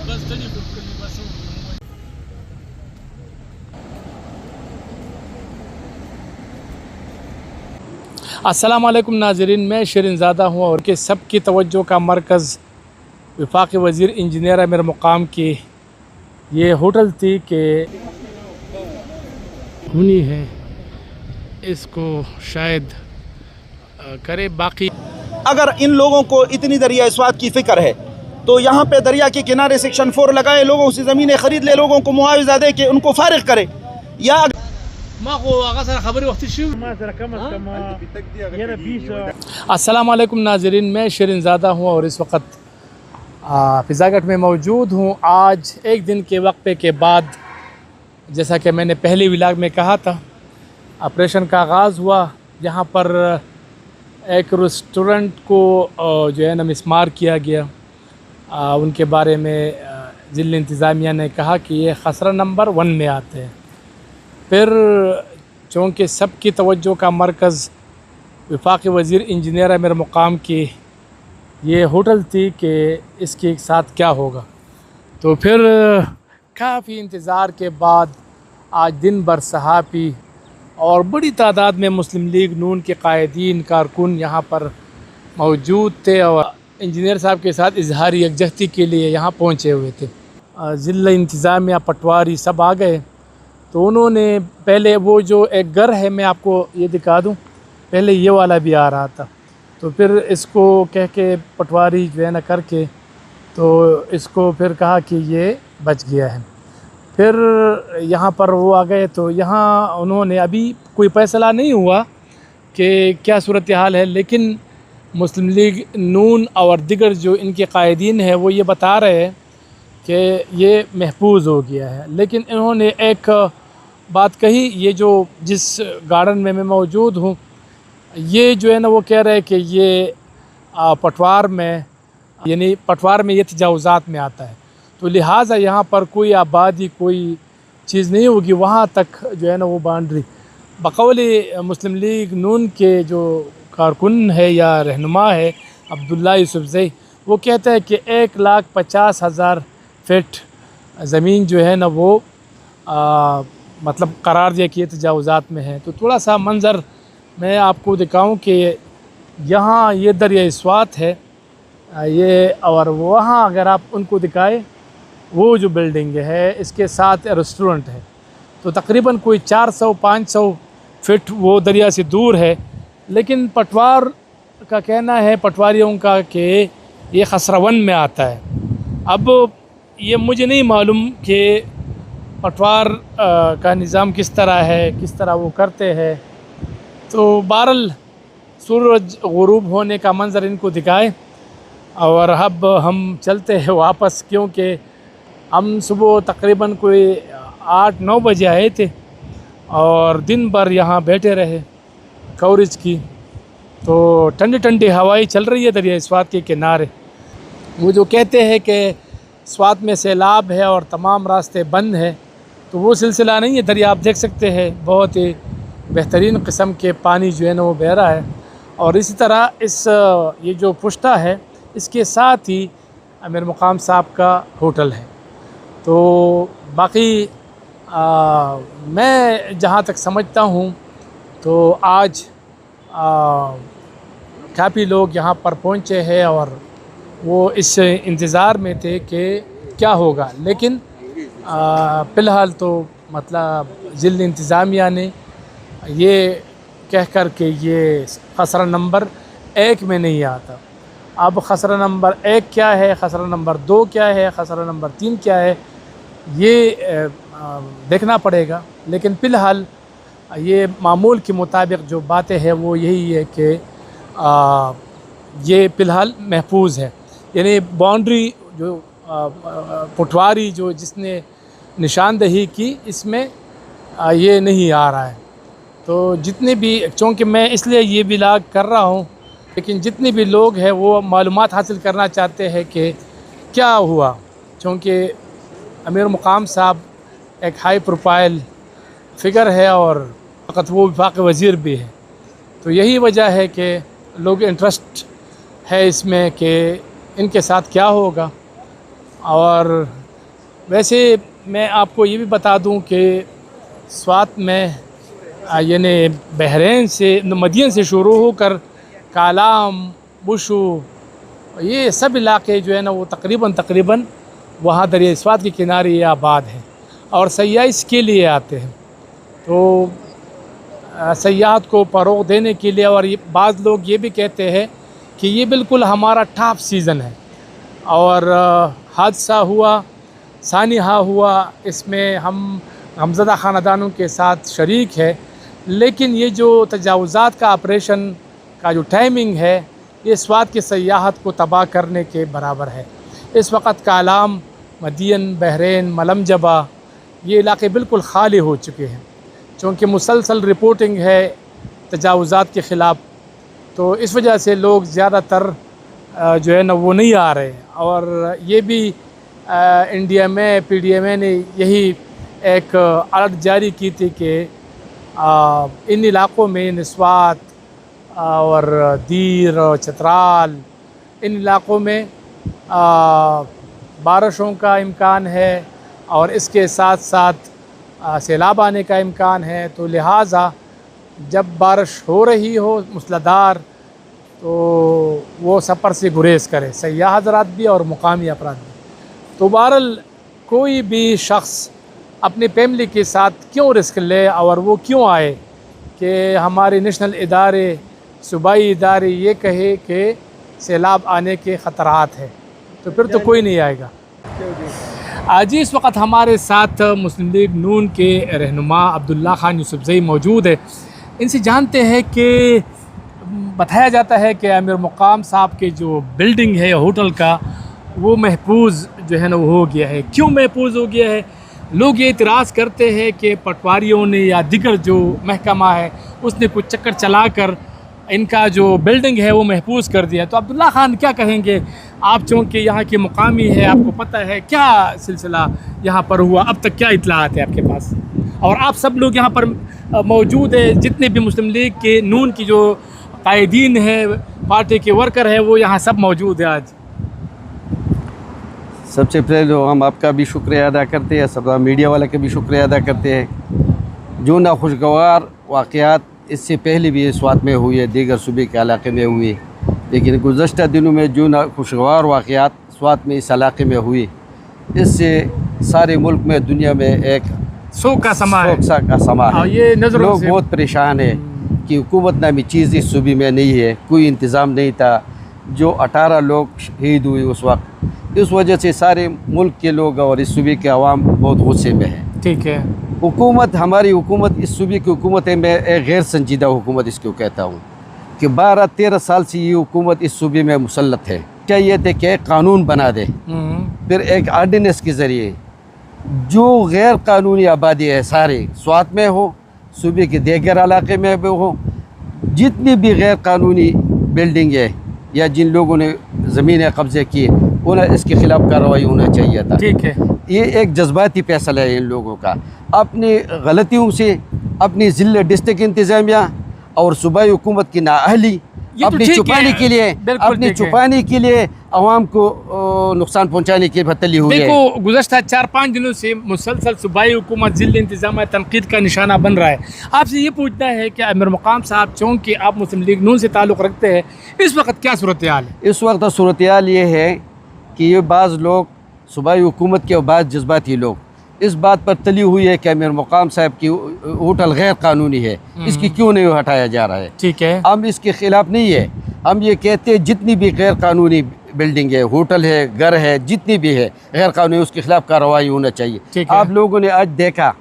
अस्सलाम वालेकुम नाज़रीन, मैं शिरीन ज़ादा हूँ और कि सब की तवज्जो का मरकज़ वफाकी वज़ीर इंजीनियर अमीर मुकाम की ये होटल थी कि हुनी है, इसको शायद करे। बाकी अगर इन लोगों को इतनी दरिया स्वाद की फ़िक्र है तो यहाँ पे दरिया के किनारे सेक्शन 4 लगाए, लोगों से ज़मीनें ख़रीद ले, लोगों को मुआवजा दे के उनको फारिग करे। या अस्सलाम वालेकुम नाज़रीन, मैं शिरीन ज़ादा हूँ और इस वक्त फ़िज़ागट में मौजूद हूँ। आज एक दिन के वक्फे के बाद, जैसा कि मैंने पहले व्लॉग में कहा था, ऑपरेशन का आगाज़ हुआ। यहाँ पर एक रेस्टोरेंट को जो है ना मिसमार किया गया। उनके बारे में ज़िला इंतज़ामिया ने कहा कि ये खसरा नंबर 1 में आते हैं। फिर चूँकि सब की तवज्जो का मरकज़ वफाकी वज़ीर इंजीनियर अमीर मुकाम की ये होटल थी कि इसके साथ क्या होगा, तो फिर काफ़ी इंतज़ार के बाद आज दिन भर सहाफ़ी और बड़ी तादाद में मुस्लिम लीग नून के कायदीन कारकुन यहाँ पर मौजूद थे और इंजीनियर साहब के साथ इजहारी यकजहती के लिए यहाँ पहुँचे हुए थे। ज़िला इंतज़ामिया पटवारी सब आ गए, तो उन्होंने पहले वो जो एक घर है, मैं आपको ये दिखा दूँ, पहले ये वाला भी आ रहा था, तो फिर इसको कह के पटवारी जो है ना करके, तो इसको फिर कहा कि ये बच गया है। फिर यहाँ पर वो आ गए, तो यहाँ उन्होंने अभी कोई फैसला नहीं हुआ कि क्या सूरत हाल है, लेकिन मुस्लिम लीग नून और दिगर जो इनके कायदीन हैं वो ये बता रहे हैं कि ये महफूज हो गया है। लेकिन इन्होंने एक बात कही, ये जो जिस गार्डन में मैं मौजूद हूँ, ये जो है ना वो कह रहे हैं कि ये पटवार में, यानी पटवार में ये तजावुज़ात में आता है, तो लिहाजा यहाँ पर कोई आबादी कोई चीज़ नहीं होगी। वहाँ तक जो है ना वो बाउंड्री बकौली मुस्लिम लीग नून के जो कारकुन है या रहनुमा है अब्दुल्ला यूसुफज़ई, वो कहता है कि 1,50,000 फीट ज़मीन जो है ना वो मतलब करार दिया कि तजावुज़ात में है। तो थोड़ा सा मंज़र मैं आपको दिखाऊं कि यहाँ ये दरिया स्वात है ये, और वहाँ अगर आप उनको दिखाए वो जो बिल्डिंग है इसके साथ रेस्टोरेंट है, तो तकरीबन कोई 400-500 फीट वो दरिया से दूर है। लेकिन पटवार का कहना है, पटवारियों का, कि ये खसरा 1 में आता है। अब ये मुझे नहीं मालूम कि पटवार का निज़ाम किस तरह है, किस तरह वो करते हैं। तो बहरहाल सूरज गुरूब होने का मंज़र इनको दिखाए और अब हम चलते हैं वापस, क्योंकि हम सुबह तकरीबन कोई 8-9 बजे आए थे और दिन भर यहाँ बैठे रहे कवरेज की। तो ठंडी ठंडी हवाएं चल रही है दरिया स्वात के किनारे। वो जो कहते हैं कि स्वात में सैलाब है और तमाम रास्ते बंद हैं, तो वो सिलसिला नहीं है। दरिया आप देख सकते हैं, बहुत ही बेहतरीन किस्म के पानी जो है ना वो बह रहा है। और इसी तरह इस ये जो पुश्ता है इसके साथ ही अमीर मुकाम साहब का होटल है। तो बाकी मैं जहाँ तक समझता हूँ तो आज काफ़ी लोग यहाँ पर पहुँचे हैं और वो इस इंतज़ार में थे कि क्या होगा। लेकिन फ़िलहाल तो मतलब ज़िला इंतज़ामिया ने ये कह कर के ये खसरा नंबर 1 में नहीं आता। अब खसरा नंबर 1 क्या है, खसरा नंबर 2 क्या है, खसरा नंबर 3 क्या है, ये देखना पड़ेगा। लेकिन फ़िलहाल ये मामूल के मुताबिक जो बातें हैं वो यही है कि ये फ़िलहाल महफूज है। यानी बाउंड्री जो पटवारी जो जिसने निशानदही की, इसमें ये नहीं आ रहा है। तो जितने भी, चूँकि मैं इसलिए ये व्लॉग कर रहा हूँ, लेकिन जितने भी लोग हैं वो मालूमात हासिल करना चाहते हैं कि क्या हुआ, चूँकि अमीर मुकाम साहब एक हाई प्रोफाइल फ़िगर है और फ़कत वो वफाकी वज़ीर भी है। तो यही वजह है कि लोग इंटरेस्ट है इसमें कि इनके साथ क्या होगा। और वैसे मैं आपको ये भी बता दूं कि स्वात में यानी बहरीन से मदियन से शुरू होकर कालाम, बुशु, ये सब इलाके जो है ना वो तकरीबन वहाँ दरिया स्वात के किनारे ये आबाद हैं और सयाह इसके लिए आते हैं। तो सयाहत को फ़रोग़ देने के लिए, और ये बाज़ लोग ये भी कहते हैं कि ये बिल्कुल हमारा टॉप सीज़न है। और हादसा हुआ, सानिहा हुआ, इसमें हम गमज़दा ख़ानदानों के साथ शरीक है, लेकिन ये जो तजावुज़ात का ऑपरेशन का जो टाइमिंग है ये स्वात की सयाहत को तबाह करने के बराबर है। इस वक्त कालाम, मदियन, बहरीन, मलमजबा ये इलाके बिल्कुल खाली हो चुके हैं, चूँकि मुसलसल रिपोर्टिंग है तजावुज़ात के ख़िलाफ़। तो इस वजह से लोग ज़्यादातर जो है ना वो नहीं आ रहे। और ये भी NDMA PDMA ने यही एक अलर्ट जारी की थी कि इन इलाक़ों में नस्वात और दीर और चतराल, इन इलाक़ों में बारिशों का इम्कान है और इसके साथ साथ सैलाब आने का इम्कान है। तो लिहाजा जब बारिश हो रही हो मूसलाधार तो वो सफ़र से गुरेज करे, सयाह हज़रात भी और मुकामी अफराद भी। तो बहरहाल कोई भी शख्स अपनी फैमिली के साथ क्यों रिस्क ले और वो क्यों आए कि हमारे नेशनल इदारे, सूबाई इदारे ये कहे कि सैलाब आने के ख़तरात हैं, तो फिर तो कोई नहीं आएगा। आज इस वक्त हमारे साथ मुस्लिम लीग नून के रहनुमा अब्दुल्ला खान यूसुफजई मौजूद है। इनसे जानते हैं कि बताया जाता है कि अमीर मुकाम साहब के जो बिल्डिंग है होटल का वो महफूज जो है ना वो हो गया है। क्यों महफूज हो गया है? लोग ये इतराज़ करते हैं कि पटवारियों ने या दिगर जो महकमा है उसने कुछ चक्कर चलाकर इनका जो बिल्डिंग है वो महफूज कर दिया। तो अब्दुल्ला खान क्या कहेंगे? आप चूँकि यहाँ के मुकामी है, आपको पता है क्या सिलसिला यहाँ पर हुआ, अब तक क्या इत्तलात है आपके पास? और आप सब लोग यहाँ पर मौजूद है, जितने भी मुस्लिम लीग के नून की जो कायदीन है, पार्टी के वर्कर है, वो यहाँ सब मौजूद है आज। सबसे पहले हम आपका भी शुक्रिया अदा करते हैं, सब मीडिया वाले का भी शुक्रिया अदा करते हैं। जो नाखुशगवार वाक़यात इससे पहले भी स्वात में हुए, दीगर सूबे के इलाके में हुए, लेकिन गुज़श्ता दिनों में जो नाखुशगवार वाक़यात स्वात में इस इलाके में हुए, इससे सारे मुल्क में, दुनिया में एक शोक का समा है। ये लोग बहुत परेशान है कि हुकूमत नामी चीज़ इस सूबे में नहीं है, कोई इंतज़ाम नहीं था। जो 18 लोग शहीद हुए उस वक्त, इस वजह से सारे मुल्क के लोग और इस सूबे के अवाम बहुत गुस्से में है। ठीक है, हुकूमत, हमारी हुकूमत, इस सूबे की हुकूमत है, मैं एक गैर संजीदा हुकूमत इसको कहता हूँ कि 12-13 साल से ये हुकूमत इस सूबे में मुसल्लत है। चाहिए थे कि एक कानून बना दे, फिर एक आर्डिनेंस के ज़रिए जो गैर कानूनी आबादी है सारे स्वात में हो, सूबे के दीगर इलाके में भी हो, जितनी भी गैर कानूनी बिल्डिंग है या जिन लोगों ने ज़मीनें कब्ज़े की, उन्हें इसके ख़िलाफ़ कार्रवाई होना चाहिए था। ठीक है, ये एक जज्बाती फैसला है इन लोगों का, अपनी गलतियों से, अपनी ज़िले डिस्ट्रिक्ट इंतज़ामिया और सूबाई हुकूमत की नाअहली अपनी छुपाने के लिए अवाम को नुकसान पहुंचाने की बदतली हुई है। देखो, गुज़श्ता 4-5 दिनों से मुसलसल सूबाई हुकूमत ज़िले इंतज़ाम तनकीद का निशाना बन रहा है। आपसे ये पूछना है कि अमीर मुकाम साहब, चूँकि आप मुस्लिम लीग नून से ताल्लुक़ रखते हैं, इस वक्त क्या सूरत हाल है? इस वक्त सूरत हाल ये है कि ये बाज़ लोग सूबाई हुकूमत के और बाज़ जज्बाती लोग इस बात पर तली हुई है कि अमीर मुकाम साहब की होटल गैर कानूनी है, इसकी क्यों नहीं हटाया जा रहा है। ठीक है, हम इसके ख़िलाफ़ नहीं है, हम ये कहते हैं जितनी भी गैर कानूनी बिल्डिंग है, होटल है, घर है, जितनी भी है गैर कानूनी, उसके ख़िलाफ़ कार्रवाई होना चाहिए। आप लोगों ने आज देखा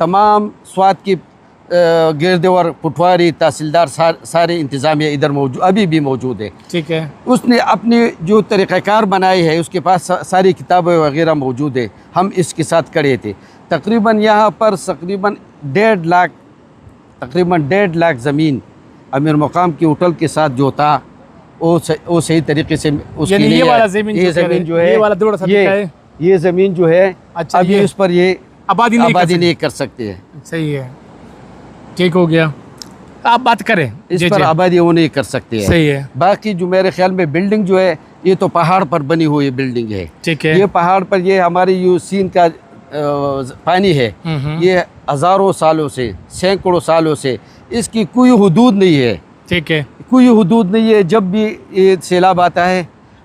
तमाम स्वात की गिरदवर, पटवारी, तहसीलदार, सारे इंतज़ामिया इधर मौजूद, अभी भी मौजूद है। ठीक है, उसने अपनी जो तरीक़ाकार बनाई है, उसके पास सारी किताबें वगैरह मौजूद है। हम इसके साथ खड़े थे। तकरीबन यहाँ पर तकरीबन 1.5 लाख ज़मीन अमीर मुकाम की होटल के साथ जो था वो सही तरीके से उसके लिए, ये ज़मीन जो है, ये ज़मीन जो है, अच्छा, अभी उस पर ये आबादी नहीं कर सकते हैं। सही है, ठीक हो गया, आप बात करें, इस पर आबादी वो नहीं कर सकते हैं। सही है। बाकी जो मेरे ख्याल में बिल्डिंग जो है یہ تو پہاڑ پر بنی ہوئی بلڈنگ ہے. ٹھیک ہے. یہ پہاڑ پر یہ ہماری یو سین کا پانی ہے, یہ ہزاروں سالوں سے, سینکڑوں سالوں سے اس کی کوئی حدود نہیں ہے. ٹھیک ہے. کوئی حدود نہیں ہے. جب بھی یہ سیلاب آتا ہے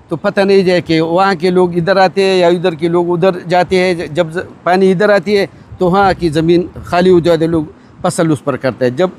تو پتہ نہیں جائے کہ وہاں کے لوگ ادھر آتے ہیں یا ادھر کے لوگ ادھر جاتے ہیں. جب پانی ادھر آتی ہے تو وہاں کی زمین خالی ہو جاتی ہے, لوگ فصل اس پر کرتے ہیں. جب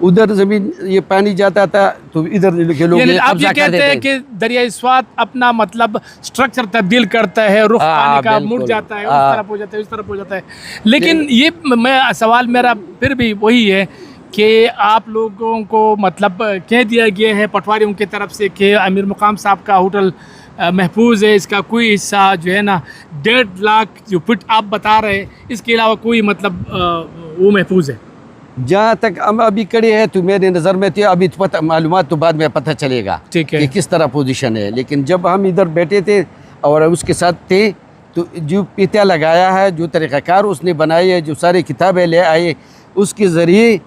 ادھر زمین یہ پانی جاتا تھا تو ادھر کے لوگ یعنی آپ قبضہ یہ کر کہتے دیتے ہیں ہیں. کہ دریائے سوات اپنا مطلب سٹرکچر تبدیل کرتا ہے, رخ پانی کا مڑ جاتا ہے, اس طرف ہو جاتا ہے, اس طرف ہو جاتا ہے. لیکن یہ میں سوال میرا پھر بھی وہی ہے کہ آپ لوگوں کو مطلب کہہ دیا گیا ہے پٹواریوں کی طرف سے کہ امیر مقام صاحب کا ہوٹل محفوظ ہے, اس کا کوئی حصہ جو ہے نا 1.5 لاکھ جو فٹ آپ بتا رہے ہیں اس کے علاوہ کوئی مطلب وہ محفوظ ہے. جہاں تک ہم ابھی کھڑے ہیں تو میرے نظر میں تھے, ابھی پتہ معلومات تو بعد میں پتہ چلے گا کہ کس طرح پوزیشن ہے. لیکن جب ہم ادھر بیٹھے تھے اور اس کے ساتھ تھے تو جو پیتیا لگایا ہے, جو طریقہ کار اس نے بنائی ہے, جو ساری کتابیں لے آئے, اس کے ذریعے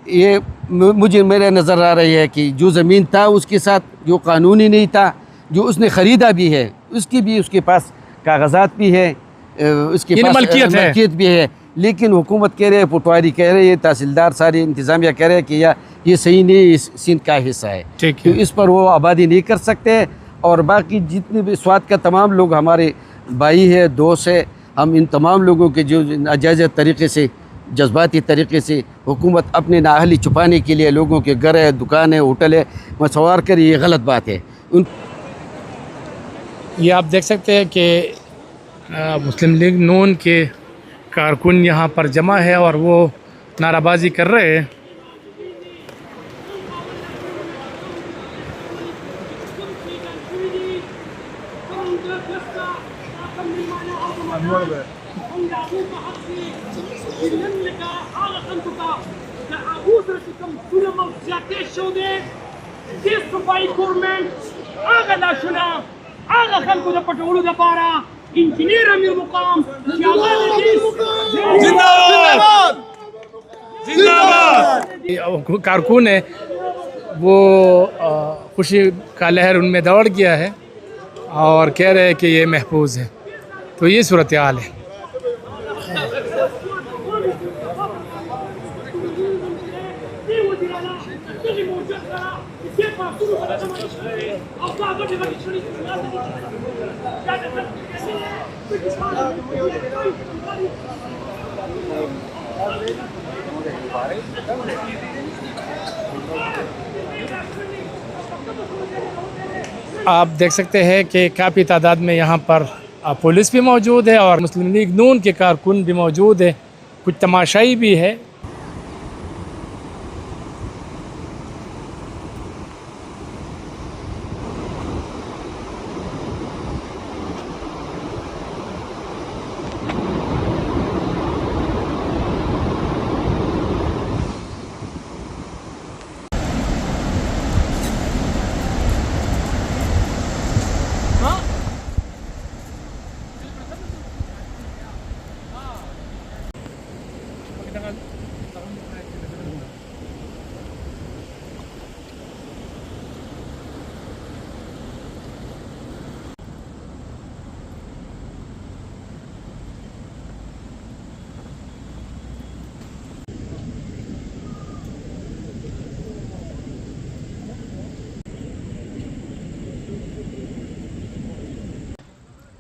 یہ مجھے میرے نظر آ رہی ہے کہ جو زمین تھا اس کے ساتھ جو قانونی نہیں تھا, جو اس نے خریدا بھی ہے, اس کی بھی اس کے پاس کاغذات بھی ہے, اس کے پاس ملکیت بھی ہے. لیکن حکومت کہہ رہے, پٹواری کہہ رہے, تحصیلدار ساری انتظامیہ کہہ رہے کہ یہ صحیح نہیں, اس سندھ کا حصہ ہے, تو اس پر وہ آبادی نہیں کر سکتے. اور باقی جتنے بھی سوات کا تمام لوگ ہمارے بھائی ہے, دوست ہے, ہم ان تمام لوگوں کے جو ناجائز طریقے سے, جذباتی طریقے سے حکومت اپنے نااہلی چھپانے کے لیے لوگوں کے گھر ہے, دکان ہے, ہوٹل ہے, مسوار کر, یہ غلط بات ہے. یہ آپ دیکھ سکتے ہیں کہ مسلم لیگ نون کے کارکن یہاں پر جمع ہے اور وہ نعرہ بازی کر رہے ہیں. انجینئر امیر مقام کارکن ہے وہ خوشی کا لہر ان میں دوڑ گیا ہے اور کہہ رہے ہیں کہ یہ محفوظ ہے. تو یہ صورتحال ہے. آپ دیکھ سکتے ہیں کہ کافی تعداد میں یہاں پر پولیس بھی موجود ہے اور مسلم لیگ نون کے کارکن بھی موجود ہے, کچھ تماشائی بھی ہے.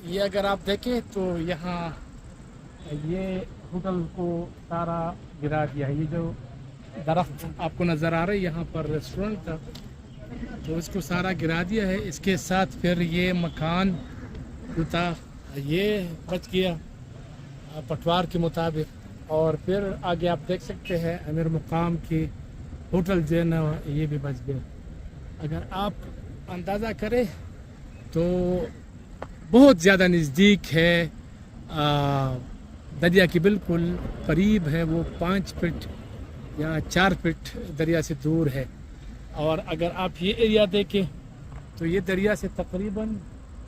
یہ اگر آپ دیکھیں تو یہاں یہ ہوٹل کو سارا گرا دیا ہے. یہ جو درخت آپ کو نظر آ رہا ہے یہاں پر ریسٹورنٹ تھا تو اس کو سارا گرا دیا ہے. اس کے ساتھ پھر یہ مکان جو تھا یہ بچ گیا پٹوار کے مطابق, اور پھر آگے آپ دیکھ سکتے ہیں امیر مقام کی ہوٹل جو ہے نا یہ بھی بچ گیا. اگر آپ اندازہ کریں تو بہت زیادہ نزدیک ہے, دریا کی بالکل قریب ہے, وہ 5 فٹ یا 4 فٹ دریا سے دور ہے. اور اگر آپ یہ ایریا دیکھیں تو یہ دریا سے تقریباً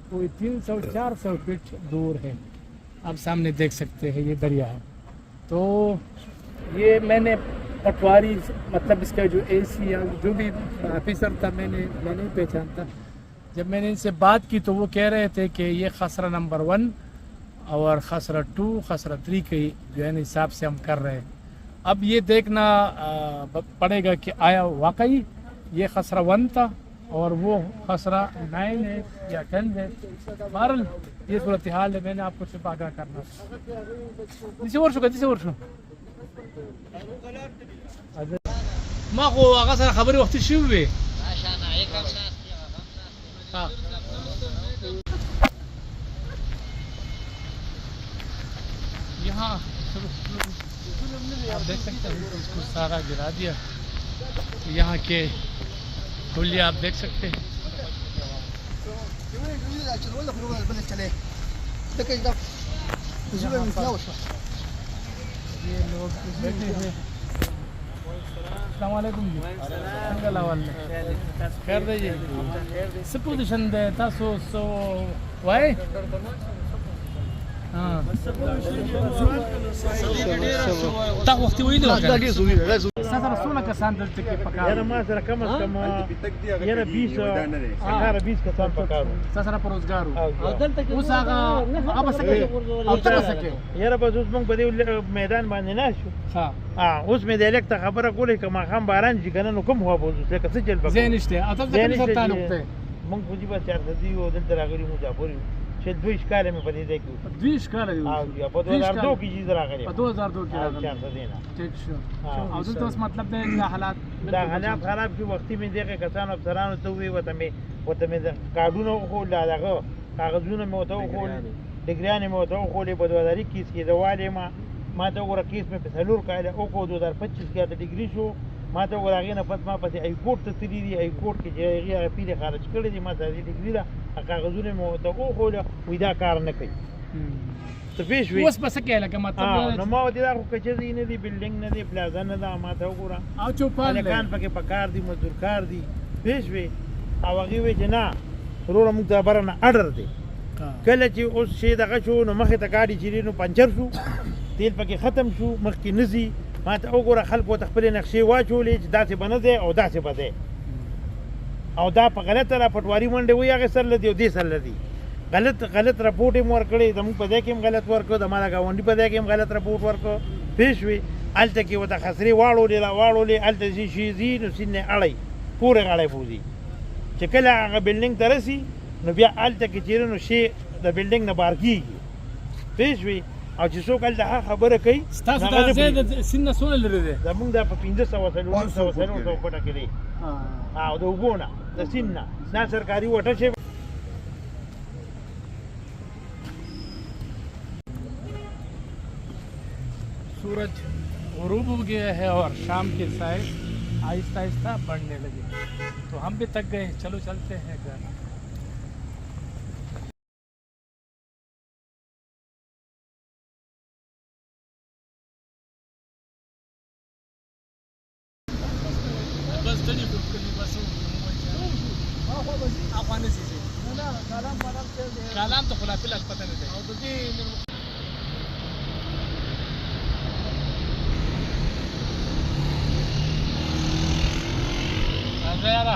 کوئی 300-400 فٹ دور ہے. آپ سامنے دیکھ سکتے ہیں یہ دریا ہے. تو یہ میں نے پٹواری مطلب اس کا جو اے سی یا جو بھی آفیسر تھا میں نہیں پہچانتا, جب میں نے ان سے بات کی تو وہ کہہ رہے تھے کہ یہ خسرہ نمبر 1 اور خسرہ 2 خسرہ 3 کے جو ہے حساب سے ہم کر رہے ہیں. اب یہ دیکھنا پڑے گا کہ آیا واقعی یہ خسرہ 1 تھا اور وہ خسرہ 9 ہے یا 10 ہے. بہرحال یہ صورتحال ہے, میں نے آپ کو صرف آگاہ کرنا. ما خو هغه سره خبرې وخت شوې وي. یہاں آپ دیکھ سکتے ہیں اس کو سارا گرا دیا. یہاں کے کلیہ آپ دیکھ سکتے ہیں. یہ لوگ بیٹھے ہیں. السلام علیکم جی. څنګه لاول خیر دی جی. څه پوزیشن دی تاسو سو وای تا وختي ویلو سره څونه کسان دلته کې پکار یاره ما سره کم از کم یاره 20 کسان پکارو سره پر روزګارو اوس هغه سکه او تر سکه یاره بس اوس موږ په دې میدان باندې نه شو. ها اوس مې د الک ته خبره کولې که ماښام باران شي که نه نو کوم خوا بوځو ځکه څه چل به ځای نشته. او تاسو کوم سره تعلق دی؟ موږ خو جي بس 400 یو دلته راغلي مجابر یو چې 22 کاله مې په دې ځای کې 20 کاله یو په 2002 کې جي راغلی په 2002 کې راغلی 400 دینا ٹھیک شو. او دلته اوس مطلب دی دا حالات خراب شي. وختي مې دغه کسانو افسرانو ته وویل ورته مې کارډونه وښول دغه کاغذونه مې ورته وښول ډګریانې مې ورته وښولې په 2000 کیس کې د والې ما ته وګوره کیس مې په 4 کاله وکړو 2025 کې د ډګري شو. ما ته وګوره هغې نه پس ما پسې ای کورټ ته تللي دي. ای کورټ کې چې هغې هغه پیلې خارج کړی دي ما ته هغې ډګري ده کاغذونه مې ورته وښوله وایي دا کار نه کوي. ته پوه شوې اوس به څه کوې لکه مطلب نو ما ورته دا خو کچرې نه دي بلډینګ نه دی پلازا نه ده ما ته وګوره او چوپال دی هلکان پکې پکار دي مزدور کار دي پوه شوې. او هغې وایي چې نه وروره موږ ته بره نه اډر دی. کله چې اوس شی دغه شو نو مخې ته ګاډي چې نو پنچر شو تیل پکې ختم شو مخکې نه ځي. ما ته وګوره خلکو ته خپلې نقشې واچولې چې داسې به نه دی او داسې به دی او دا په غلطه را پټواري منډې وایي هغې سر لدي او دې سر لدي. غلط رپورټ یې مو ورکړی زموږ په ځای کې هم غلط ورکړو د ما د ګاونډي په ځای کې هم غلط رپورټ ورکړو پوه شوې. هلته کې ورته خسرې واړولې هلته چې شي ځي نو سیند نه اړی پورې غاړی بوځي چې کله هغه بلډینګ ته رسي نو بیا هلته کې چېرې نو شی د بلډینګ نه بار کېږي پوه شوې. او چې څوک هلته هغه خبره کوي ستاسو دا ځای د سیند نه څونه لرې دی؟ زمونږ دا په 1500 فوټه کې دی او د اوبو نه د سیند نه دا سرکاري وټه شي. سورج غروب ہو گیا ہے اور شام کے سائے آہستہ آہستہ بڑھنے لگے تو ہم بھی تک گئے. چلو چلتے ہیں گھر. بس دلی بالکل بس افغاني سي کلام ته خلاف لاس پته نه دی او د دې غیره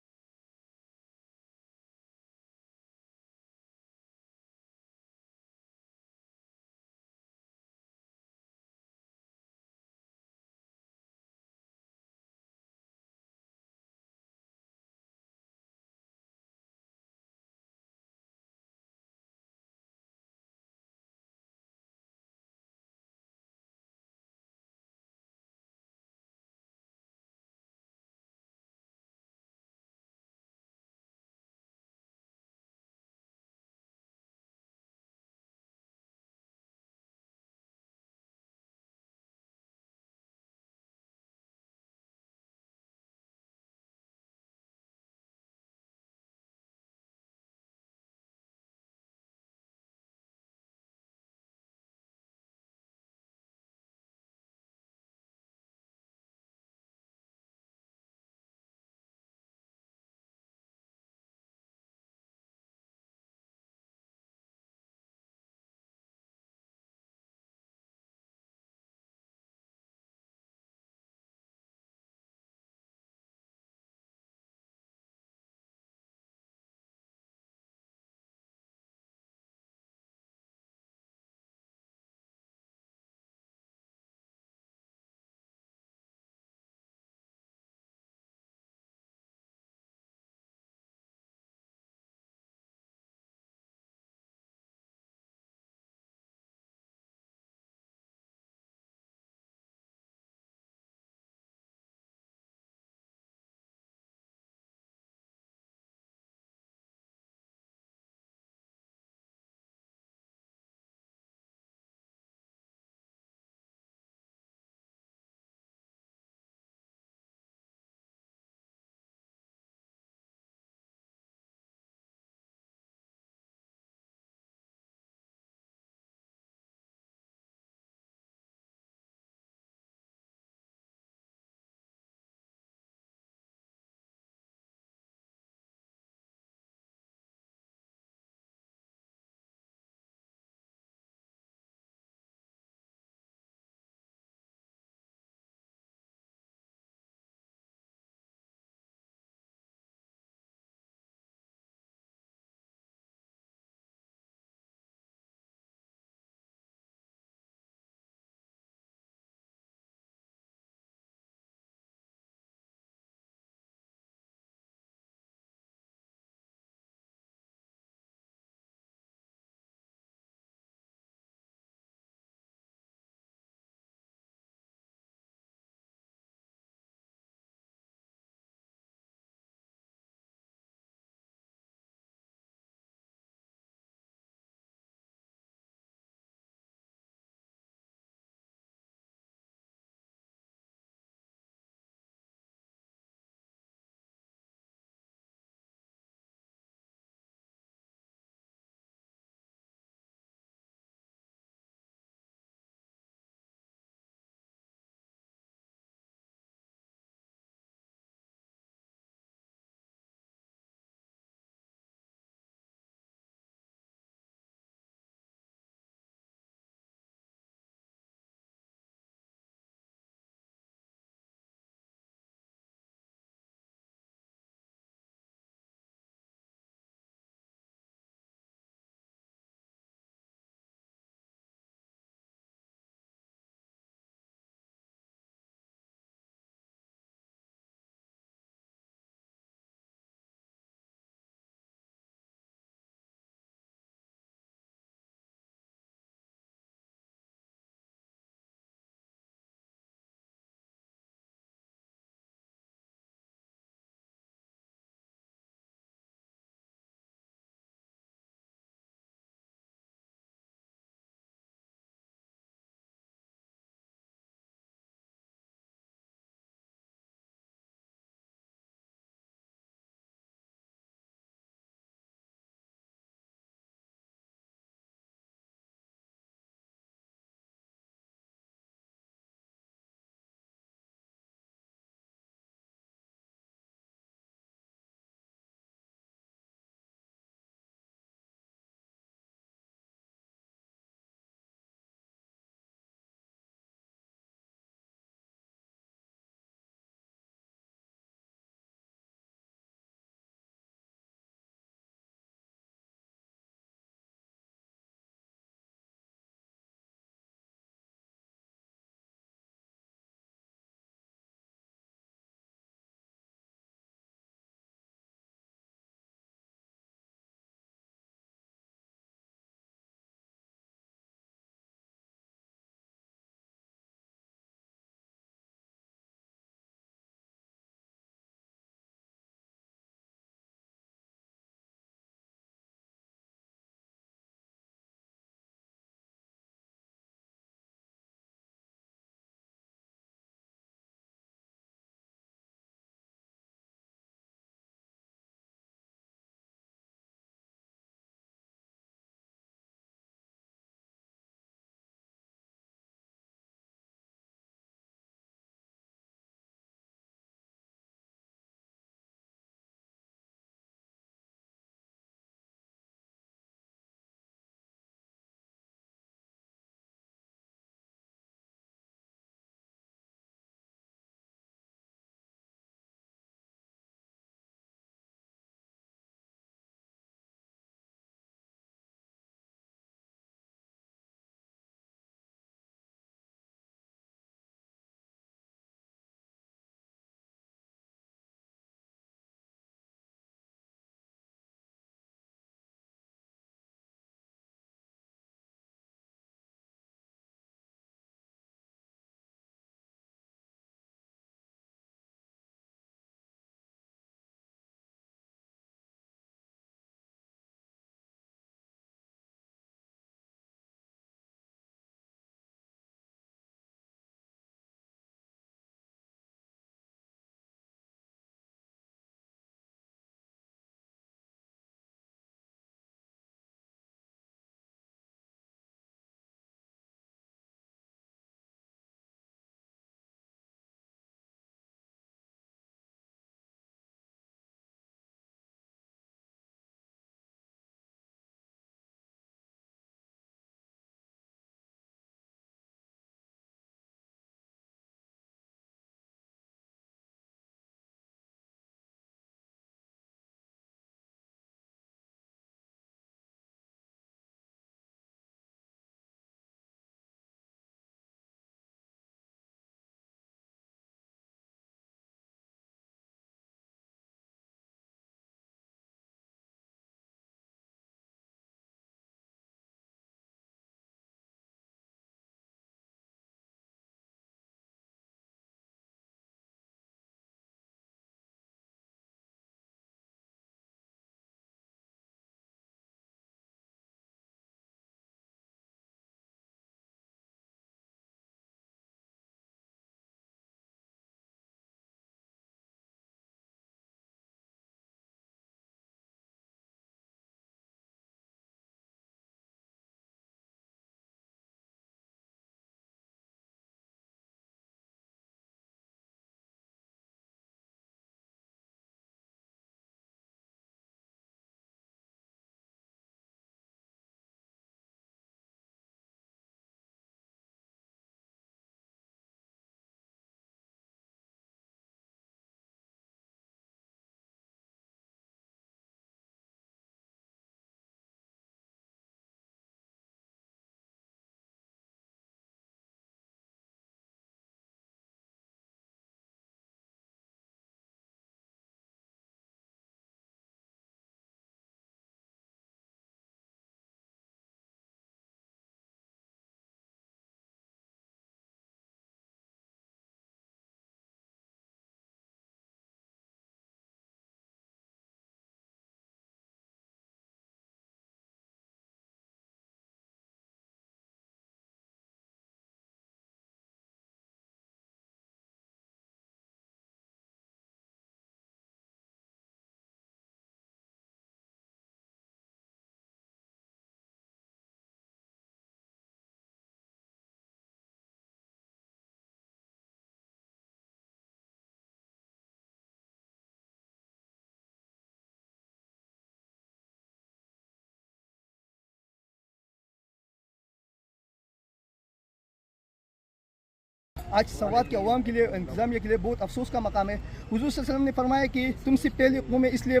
आज सवात के अवाम के लिए, इंतज़ामिया के लिए बहुत अफसोस का मकाम है। हुज़ूर सल्लल्लाहु अलैहि वसल्लम ने फरमाया कि तुमसे पहले कौमें इसलिए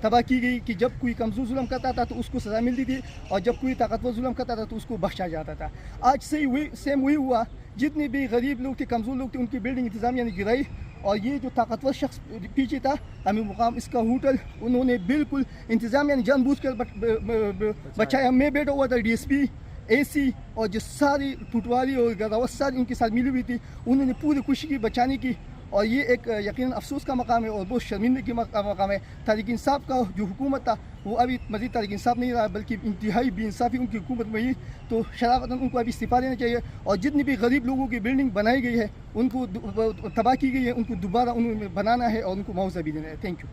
तबाह की गई कि जब कोई कमज़ोर जुल्म करता था तो उसको सज़ा मिलती थी, और जब कोई ताकतवर जुल्म करता था तो उसको बख्शा जाता था। आज सेम वही हुआ, जितने भी गरीब लोग थे, कमज़ोर लोग थे, उनकी बिल्डिंग इंतज़ामिया ने गिराई, और ये जो ताकतवर शख्स पीछे था हमें मुकाम इसका होटल, उन्होंने बिल्कुल इंतज़ामिया ने जानबूझ कर बचाया। मैं बैठा हुआ था DSP AC, और जो सारी पटवारी और गदावत सारी उनके साथ मिली हुई थी, उन्होंने पूरी कोशिश की बचाने की, और ये एक यकीनन अफसोस का मकाम है और बहुत शर्मिंदगी की मकाम है। तहरीक इंसाफ का जो हुकूमत था वो अभी मज़ीद तहरीक इंसाफ नहीं रहा, बल्कि इंतहाई बेइंसाफ़ी उनकी हुकूमत में ही। तो शराफतन उनको अभी इस्तीफ़ा देना चाहिए, और जितनी भी गरीब लोगों की बिल्डिंग बनाई गई है, उनको तबाह की गई है, उनको दोबारा उन्हें बनाना है और उनको मुआवजा भी देना है। Thank you.